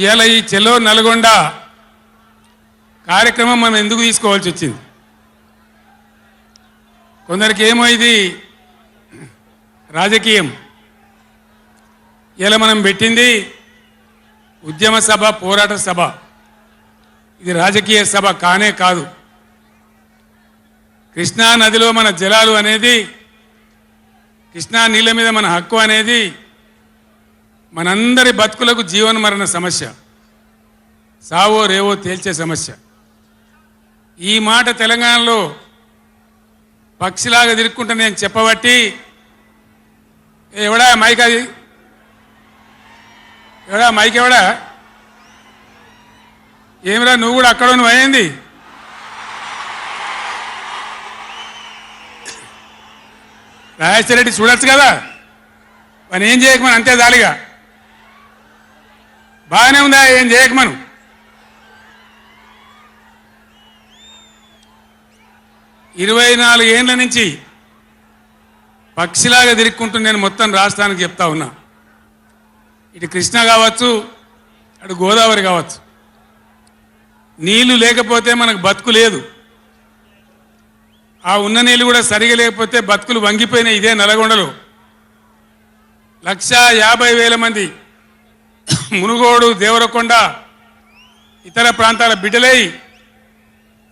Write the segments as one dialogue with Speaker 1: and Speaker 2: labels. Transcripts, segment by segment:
Speaker 1: ఇవాళ ఈ చెలో నల్గొండ కార్యక్రమం మనం ఎందుకు తీసుకోవాల్సి వచ్చింది? కొందరికి ఏమో ఇది రాజకీయం. ఇలా మనం పెట్టింది ఉద్యమ సభ, పోరాట సభ. ఇది రాజకీయ సభ కానే కాదు. కృష్ణా నదిలో మన జలాలు అనేది, కృష్ణా నీళ్ళ మీద మన హక్కు అనేది మనందరి బతుకులకు జీవన మరణ సమస్య, సావో రేవో తేల్చే సమస్య. ఈ మాట తెలంగాణలో పక్షిలాగా తిరుక్కుంటా నేను చెప్పబట్టి, ఎవడా మైక్, అది ఎవడా మైక్, ఎవడా ఏమిరా నువ్వు కూడా అక్కడ నువ్వు అయింది? రాజేశ్వర రెడ్డి చూడొచ్చు కదా, మనం ఏం చేయకమని అంతే దాలిగా. బాగానే ఉందా, ఏం చేయకమను. ఇరవై 24 ఏళ్ళ నుంచి పక్షిలాగా తిరుక్కుంటూ నేను మొత్తం రాష్ట్రానికి చెప్తా ఉన్నా. ఇటు కృష్ణ కావచ్చు, అటు గోదావరి కావచ్చు, నీళ్లు లేకపోతే మనకు బతుకు లేదు. ఆ ఉన్న నీళ్ళు కూడా సరిగా లేకపోతే బతుకులు వంగిపోయినాయి. ఇదే నల్గొండలో 150,000 మంది మునుగోడు, దేవరకొండ, ఇతర ప్రాంతాల బిడ్డలై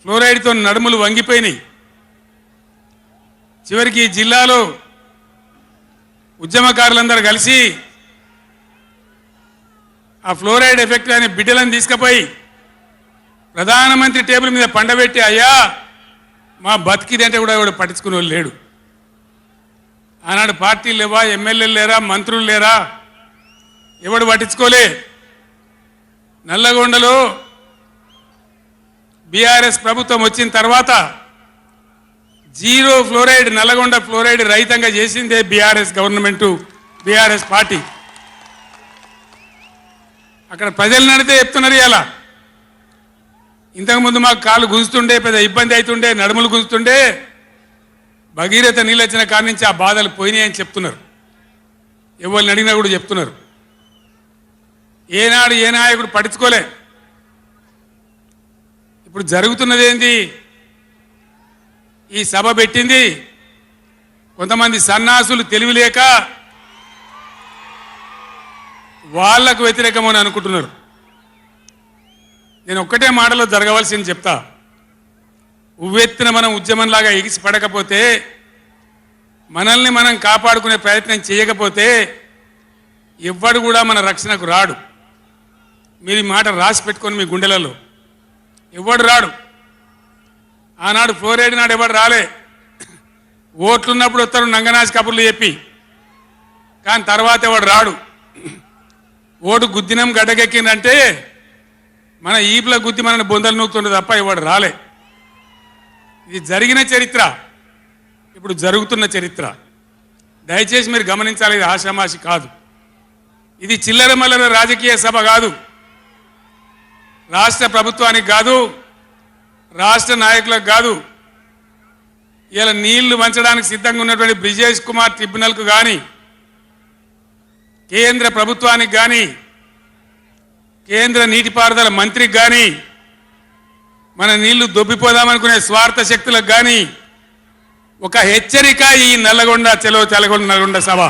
Speaker 1: ఫ్లోరైడ్తో నడుములు వంగిపోయినాయి. చివరికి ఈ జిల్లాలో ఉద్యమకారులందరూ కలిసి ఆ ఫ్లోరైడ్ ఎఫెక్ట్ అనే బిడ్డలను తీసుకుపోయి ప్రధానమంత్రి టేబుల్ మీద పండబెట్టి, అయ్యా మా బతికిదంటే కూడా ఎవడు పట్టించుకునే వాళ్ళు లేడు. ఆనాడు పార్టీలు లేవా, ఎమ్మెల్యేలు లేరా, మంత్రులు లేరా, ఎవడు పట్టించుకోలే. నల్లగొండలో బీఆర్ఎస్ ప్రభుత్వం వచ్చిన తర్వాత జీరో ఫ్లోరైడ్, నల్లగొండ ఫ్లోరైడ్ రహితంగా చేసిందే బీఆర్ఎస్ గవర్నమెంటు, బీఆర్ఎస్ పార్టీ. అక్కడ ప్రజలు నడితే చెప్తున్నారు. ఇలా ఇంతకుముందు మాకు కాళ్ళు గుంజుతుండే, పెద్ద ఇబ్బంది అవుతుండే, నడుములు గుంజుతుండే, భగీరథ నీళ్ళు వచ్చిన కాడి నుంచి ఆ బాధలు పోయినాయని చెప్తున్నారు. ఎవరిని అడిగినా కూడా చెప్తున్నారు. ఏనాడు ఏ నాయకుడు పట్టించుకోలే. ఇప్పుడు జరుగుతున్నది ఏంది? ఈ సభ పెట్టింది కొంతమంది సన్నాసులు, తెలివిలేక వాళ్లకు వ్యతిరేకమని అనుకుంటున్నారు. నేను ఒక్కటే మాటలో జరగవలసింది చెప్తా. ఉవ్వెత్తున మనం ఉద్యమంలాగా ఎగిసి పడకపోతే, మనల్ని మనం కాపాడుకునే ప్రయత్నం చేయకపోతే ఎవ్వడు కూడా మన రక్షణకు రాడు. మీరు ఈ మాట రాసి పెట్టుకొని మీ గుండెలలో. ఎవ్వడు రాడు. ఆనాడు ఫ్లోరైడ్ నాడు ఎవడు రాలే. ఓట్లున్నప్పుడు వస్తారు నంగనాసి కబుర్లు చెప్పి, కానీ తర్వాత ఎవడు రాడు. ఓటు గుద్దినం గడ్డకెక్కిందంటే మన ఈపుల గుద్ది మనని బొందలు నూకుతుండే తప్ప ఎవడు రాలే. ఇది జరిగిన చరిత్ర, ఇప్పుడు జరుగుతున్న చరిత్ర. దయచేసి మీరు గమనించాలి. ఇది ఆషామాషి కాదు. ఇది చిల్లర మల్లర రాజకీయ సభ కాదు. రాష్ట్ర ప్రభుత్వానికి కాదు, రాష్ట్ర నాయకులకు కాదు. ఇలా నీళ్లు వంచడానికి సిద్ధంగా ఉన్నటువంటి బ్రిజేష్ కుమార్ ట్రిబ్యునల్కు కానీ, కేంద్ర ప్రభుత్వానికి కానీ, కేంద్ర నీటిపారుదల మంత్రికి కానీ, మన నీళ్లు దొబ్బిపోదామనుకునే స్వార్థ శక్తులకు కానీ ఒక హెచ్చరిక ఈ నల్లగొండ చలో నల్గొండ సభ.